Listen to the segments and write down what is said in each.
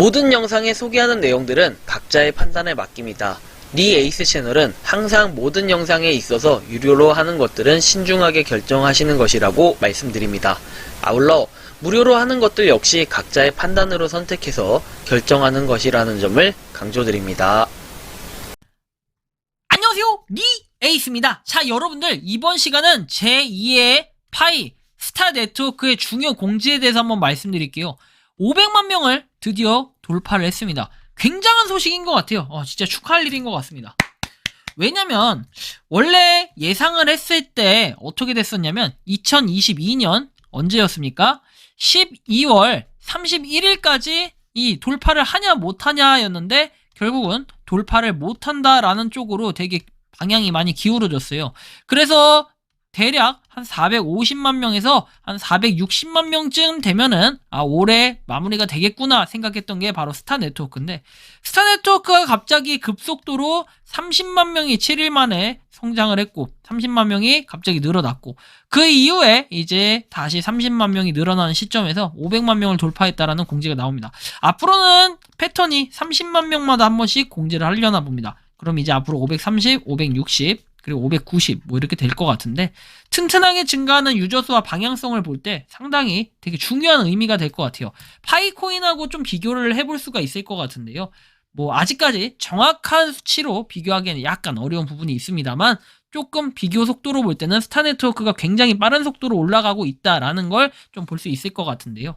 모든 영상에 소개하는 내용들은 각자의 판단에 맡깁니다. 니 에이스 채널은 항상 모든 영상에 있어서 유료로 하는 것들은 신중하게 결정하시는 것이라고 말씀드립니다. 아울러 무료로 하는 것들 역시 각자의 판단으로 선택해서 결정하는 것이라는 점을 강조드립니다. 안녕하세요, 니 에이스입니다. 자, 여러분들, 이번 시간은 제2의 파이 스타 네트워크의 중요 공지에 대해서 한번 말씀드릴게요. 500만 명을 드디어 돌파를 했습니다. 굉장한 소식인 것 같아요. 진짜 축하할 일인 것 같습니다. 왜냐면 원래 예상을 했을 때 어떻게 됐었냐면 2022년 언제였습니까? 12월 31일까지 이 돌파를 하냐 못하냐 였는데 결국은 돌파를 못한다라는 쪽으로 되게 방향이 많이 기울어졌어요. 그래서 대략 한 450만 명에서 한 460만 명쯤 되면은 올해 마무리가 되겠구나 생각했던 게 바로 스타 네트워크인데, 스타 네트워크가 갑자기 급속도로 30만 명이 7일 만에 성장을 했고 30만 명이 갑자기 늘어났고, 그 이후에 이제 다시 30만 명이 늘어나는 시점에서 500만 명을 돌파했다라는 공지가 나옵니다. 앞으로는 패턴이 30만 명마다 한 번씩 공지를 하려나 봅니다. 그럼 이제 앞으로 530, 560 그리고 590 뭐 이렇게 될 것 같은데, 튼튼하게 증가하는 유저 수와 방향성을 볼 때 상당히 되게 중요한 의미가 될 것 같아요. 파이코인하고 좀 비교를 해볼 수가 있을 것 같은데요. 뭐 아직까지 정확한 수치로 비교하기에는 약간 어려운 부분이 있습니다만, 조금 비교 속도로 볼 때는 스타 네트워크가 굉장히 빠른 속도로 올라가고 있다라는 걸 좀 볼 수 있을 것 같은데요.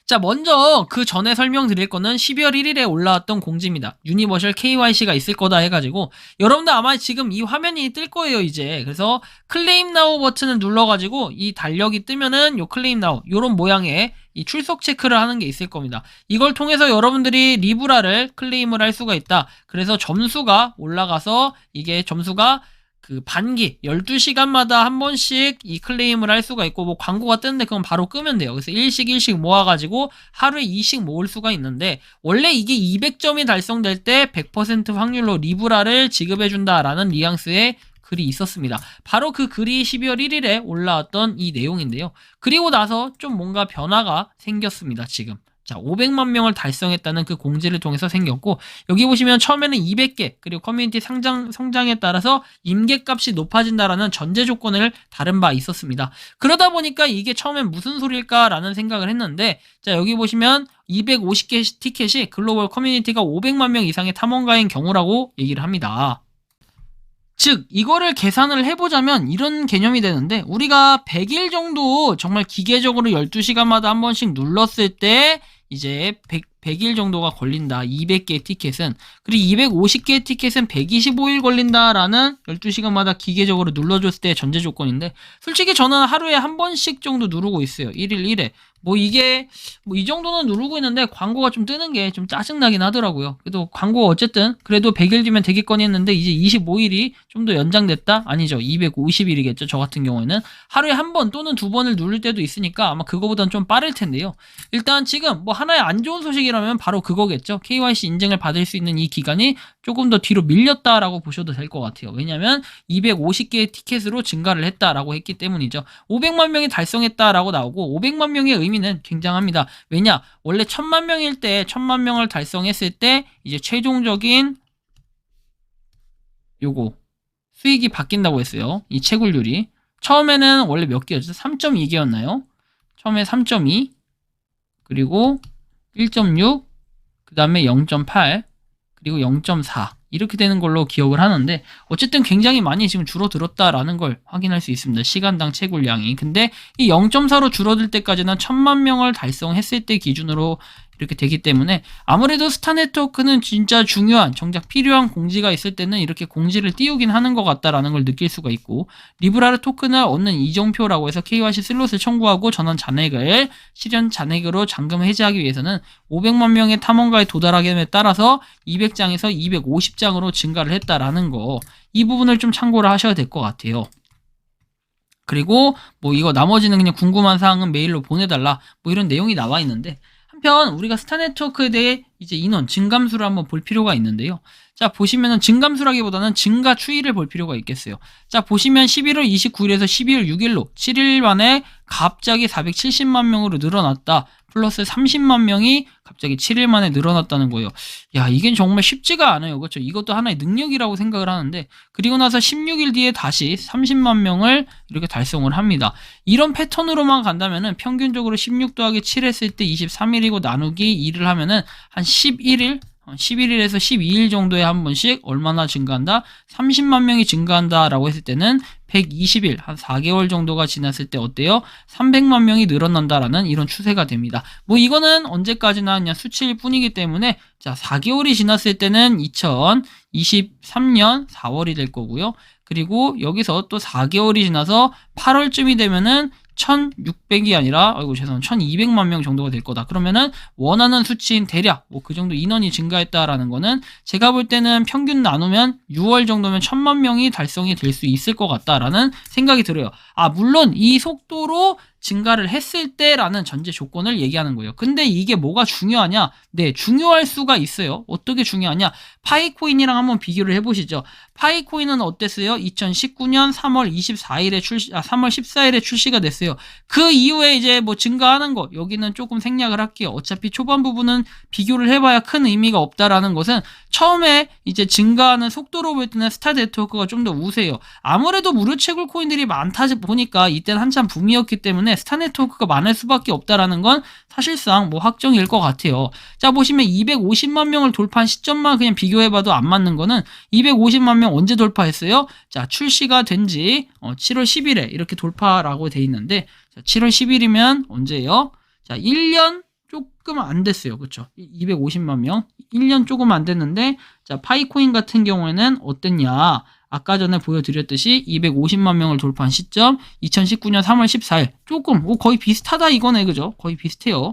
자, 먼저 그 전에 설명드릴 거는 12월 1일에 올라왔던 공지입니다. 유니버셜 KYC가 있을 거다 해가지고, 여러분들 아마 지금 이 화면이 뜰 거예요 이제. 그래서 클레임 나우 버튼을 눌러가지고 이 달력이 뜨면은 요 클레임 나우 요런 모양의 이 출석 체크를 하는 게 있을 겁니다. 이걸 통해서 여러분들이 리브라를 클레임을 할 수가 있다. 그래서 점수가 올라가서 이게 점수가 그 반기 12시간마다 한 번씩 이 클레임을 할 수가 있고, 뭐 광고가 뜨는데 그건 바로 끄면 돼요. 그래서 1씩 모아가지고 하루에 2씩 모을 수가 있는데, 원래 이게 200점이 달성될 때 100% 확률로 리브라를 지급해준다라는 뉘앙스의 글이 있었습니다. 바로 그 글이 12월 1일에 올라왔던 이 내용인데요. 그리고 나서 좀 뭔가 변화가 생겼습니다. 지금. 자, 500만 명을 달성했다는 그 공지를 통해서 생겼고, 여기 보시면 처음에는 200개, 그리고 커뮤니티 성장에 따라서 임계값이 높아진다라는 전제 조건을 다른 바 있었습니다. 그러다 보니까 이게 처음엔 무슨 소리일까라는 생각을 했는데, 자, 여기 보시면 250개 티켓이 글로벌 커뮤니티가 500만 명 이상의 탐험가인 경우라고 얘기를 합니다. 즉, 이거를 계산을 해보자면 이런 개념이 되는데, 우리가 100일 정도 정말 기계적으로 12시간마다 한 번씩 눌렀을 때 이제 100일 정도가 걸린다. 200개의 티켓은. 그리고 250개의 티켓은 125일 걸린다라는 12시간마다 기계적으로 눌러줬을 때의 전제 조건인데, 솔직히 저는 하루에 한 번씩 정도 누르고 있어요. 1일 1회. 뭐 이게 뭐 이 정도는 누르고 있는데 광고가 좀 뜨는 게 좀 짜증나긴 하더라고요. 그래도 광고 어쨌든 그래도 100일 뒤면 되겠거니 했는데, 이제 25일이 좀 더 연장됐다? 아니죠. 250일이겠죠. 저 같은 경우에는 하루에 한 번 또는 두 번을 누를 때도 있으니까 아마 그거보단 좀 빠를 텐데요. 일단 지금 뭐 하나의 안 좋은 소식이라면 바로 그거겠죠. KYC 인증을 받을 수 있는 이 기간이 조금 더 뒤로 밀렸다라고 보셔도 될 것 같아요. 왜냐면 250개의 티켓으로 증가를 했다라고 했기 때문이죠. 500만 명이 달성했다라고 나오고, 500만 명의 의미는 굉장합니다. 왜냐? 원래 1000만 명일 때 1000만 명을 달성했을 때 이제 최종적인 요거 수익이 바뀐다고 했어요. 이 채굴률이. 처음에는 원래 몇 개였죠? 3.2개였나요? 처음에 3.2, 그리고 1.6, 그 다음에 0.8, 그리고 0.4 이렇게 되는 걸로 기억을 하는데, 어쨌든 굉장히 많이 지금 줄어들었다라는 걸 확인할 수 있습니다. 시간당 채굴량이. 근데 이 0.4로 줄어들 때까지는 1000만 명을 달성했을 때 기준으로 이렇게 되기 때문에, 아무래도 스타 네트워크는 진짜 중요한, 정작 필요한 공지가 있을 때는 이렇게 공지를 띄우긴 하는 것 같다라는 걸 느낄 수가 있고, 리브라르 토큰을 얻는 이정표라고 해서 KYC 슬롯을 청구하고 전환 잔액을 실현 잔액으로 잔금 해지하기 위해서는 500만 명의 탐험가에 도달하기에 따라서 200장에서 250장으로 증가를 했다라는 거, 이 부분을 좀 참고를 하셔야 될 것 같아요. 그리고 뭐 이거 나머지는 그냥 궁금한 사항은 메일로 보내달라 뭐 이런 내용이 나와 있는데, 한편 우리가 스타 네트워크에 대해 이제 인원 증감수를 한번 볼 필요가 있는데요. 자, 보시면은 증감수라기보다는 증가 추이를 볼 필요가 있겠어요. 자, 보시면 11월 29일에서 12월 6일로 7일 만에 갑자기 470만 명으로 늘어났다. 플러스 30만 명이 갑자기 7일 만에 늘어났다는 거예요. 야, 이게 정말 쉽지가 않아요. 그렇죠? 이것도 하나의 능력이라고 생각을 하는데, 그리고 나서 16일 뒤에 다시 30만 명을 이렇게 달성을 합니다. 이런 패턴으로만 간다면은 평균적으로 16 더하기 7 했을 때 23일이고 나누기 2를 하면은 한 11일, 11일에서 12일 정도에 한 번씩 얼마나 증가한다? 30만 명이 증가한다 라고 했을 때는 120일, 한 4개월 정도가 지났을 때 어때요? 300만 명이 늘어난다라는 이런 추세가 됩니다. 뭐 이거는 언제까지나 그냥 수치일 뿐이기 때문에, 자, 4개월이 지났을 때는 2023년 4월이 될 거고요. 그리고 여기서 또 4개월이 지나서 8월쯤이 되면은 1600이 아니라, 아이고 죄송합니다, 1200만 명 정도가 될 거다. 그러면은 원하는 수치인 대략 뭐 그 정도 인원이 증가했다라는 거는 제가 볼 때는 평균 나누면 6월 정도면 1000만 명이 달성이 될 수 있을 것 같다라는 생각이 들어요. 아, 물론 이 속도로 증가를 했을 때라는 전제 조건을 얘기하는 거예요. 근데 이게 뭐가 중요하냐? 네, 중요할 수가 있어요. 어떻게 중요하냐? 파이코인이랑 한번 비교를 해보시죠. 파이코인은 어땠어요? 2019년 3월 14일에 3월 14일에 출시가 됐어요. 그 이후에 이제 뭐 증가하는 거, 여기는 조금 생략을 할게요. 어차피 초반 부분은 비교를 해봐야 큰 의미가 없다라는 것은, 처음에 이제 증가하는 속도로 볼 때는 스타 네트워크가 좀 더 우세해요. 아무래도 무료 채굴 코인들이 많다 보니까 이때는 한참 붐이었기 때문에 스타 네트워크가 많을 수밖에 없다라는 건 사실상 뭐 확정일 것 같아요. 자, 보시면 250만 명을 돌파한 시점만 그냥 비교해봐도 안 맞는 거는, 250만 명 언제 돌파했어요? 자, 출시가 된 지 7월 10일에 이렇게 돌파라고 돼 있는데, 자, 7월 10일이면 언제예요? 자, 1년 조금 안 됐어요. 그쵸? 250만 명. 1년 조금 안 됐는데, 자, 파이코인 같은 경우에는 어땠냐? 아까 전에 보여드렸듯이 250만 명을 돌파한 시점 2019년 3월 14일. 조금 거의 비슷하다 이거네. 그죠? 거의 비슷해요.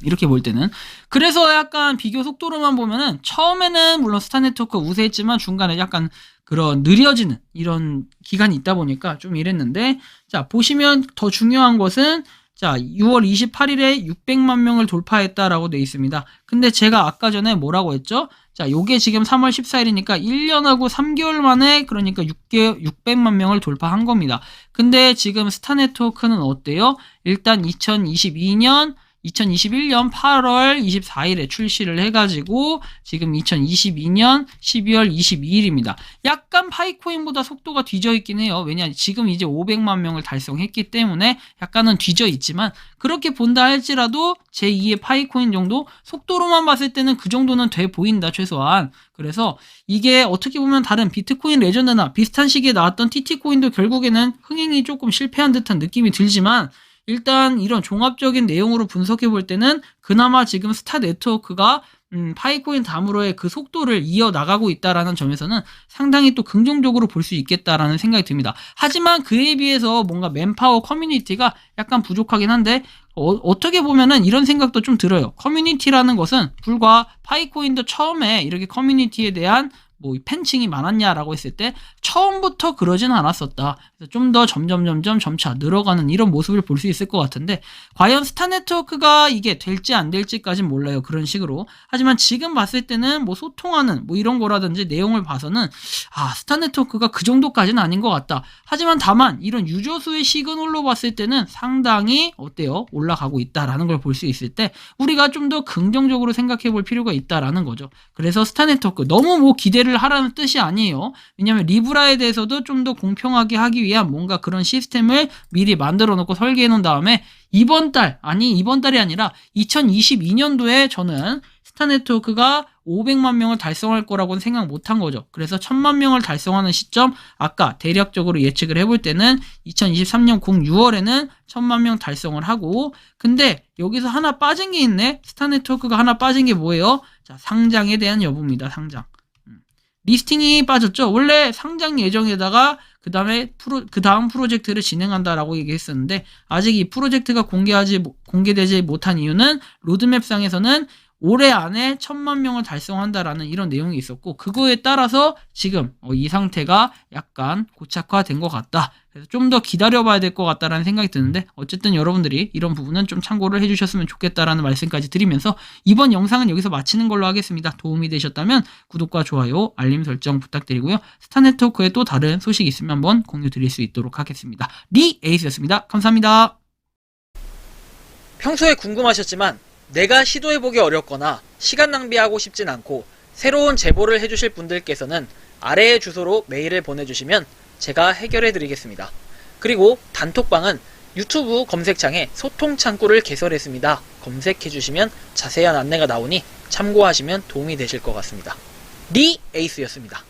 이렇게 볼 때는. 그래서 약간 비교 속도로만 보면은 처음에는 물론 스타 네트워크 우세했지만 중간에 약간 그런 느려지는 이런 기간이 있다 보니까 좀 이랬는데, 자, 보시면 더 중요한 것은, 자, 6월 28일에 600만 명을 돌파했다라고 되어 있습니다. 근데 제가 아까 전에 뭐라고 했죠? 자, 요게 지금 3월 14일이니까 1년하고 3개월 만에, 그러니까 600만 명을 돌파한 겁니다. 근데 지금 스타 네트워크는 어때요? 일단 2021년 8월 24일에 출시를 해가지고 지금 2022년 12월 22일입니다. 약간 파이코인보다 속도가 뒤져 있긴 해요. 왜냐, 지금 이제 500만 명을 달성했기 때문에 약간은 뒤져 있지만, 그렇게 본다 할지라도 제2의 파이코인 정도 속도로만 봤을 때는 그 정도는 돼 보인다, 최소한. 그래서 이게 어떻게 보면 다른 비트코인 레전드나 비슷한 시기에 나왔던 TT코인도 결국에는 흥행이 조금 실패한 듯한 느낌이 들지만, 일단 이런 종합적인 내용으로 분석해 볼 때는 그나마 지금 스타 네트워크가 파이코인 다음으로의 그 속도를 이어나가고 있다라는 점에서는 상당히 또 긍정적으로 볼 수 있겠다라는 생각이 듭니다. 하지만 그에 비해서 뭔가 맨파워 커뮤니티가 약간 부족하긴 한데, 어떻게 보면은 이런 생각도 좀 들어요. 커뮤니티라는 것은 불과 파이코인도 처음에 이렇게 커뮤니티에 대한 뭐 팬층이 많았냐라고 했을 때 처음부터 그러진 않았었다. 그래서 좀 더 점차 늘어가는 이런 모습을 볼 수 있을 것 같은데, 과연 스타 네트워크가 이게 될지 안 될지까진 몰라요. 그런 식으로. 하지만 지금 봤을 때는 뭐 소통하는 뭐 이런 거라든지 내용을 봐서는, 아, 스타 네트워크가 그 정도까지는 아닌 것 같다. 하지만 다만 이런 유저 수의 시그널로 봤을 때는 상당히 어때요? 올라가고 있다라는 걸 볼 수 있을 때 우리가 좀 더 긍정적으로 생각해 볼 필요가 있다라는 거죠. 그래서 스타 네트워크 너무 뭐 기대를 하라는 뜻이 아니에요. 왜냐하면 리브라에 대해서도 좀 더 공평하게 하기 위한 뭔가 그런 시스템을 미리 만들어 놓고 설계해 놓은 다음에 이번 달이 아니라 2022년도에 저는 스타 네트워크가 500만 명을 달성할 거라고는 생각 못한 거죠. 그래서 1000만 명을 달성하는 시점, 아까 대략적으로 예측을 해볼 때는 2023년 6월에는 1000만 명 달성을 하고, 근데 여기서 하나 빠진 게 있네. 스타 네트워크가 하나 빠진 게 뭐예요? 자, 상장에 대한 여부입니다. 상장. 리스팅이 빠졌죠. 원래 상장 예정에다가 그 다음 프로젝트를 진행한다라고 얘기했었는데, 아직 이 프로젝트가 공개되지 못한 이유는 로드맵상에서는 올해 안에 1000만 명을 달성한다라는 이런 내용이 있었고, 그거에 따라서 지금 이 상태가 약간 고착화된 것 같다. 그래서 좀 더 기다려봐야 될 것 같다라는 생각이 드는데, 어쨌든 여러분들이 이런 부분은 좀 참고를 해주셨으면 좋겠다라는 말씀까지 드리면서 이번 영상은 여기서 마치는 걸로 하겠습니다. 도움이 되셨다면 구독과 좋아요, 알림 설정 부탁드리고요. 스타 네트워크에 또 다른 소식이 있으면 한번 공유 드릴 수 있도록 하겠습니다. 리에이스였습니다. 감사합니다. 평소에 궁금하셨지만 내가 시도해보기 어렵거나 시간 낭비하고 싶진 않고 새로운 제보를 해주실 분들께서는 아래의 주소로 메일을 보내주시면 제가 해결해드리겠습니다. 그리고 단톡방은 유튜브 검색창에 소통 창구를 개설했습니다. 검색해주시면 자세한 안내가 나오니 참고하시면 도움이 되실 것 같습니다. 리 에이스였습니다.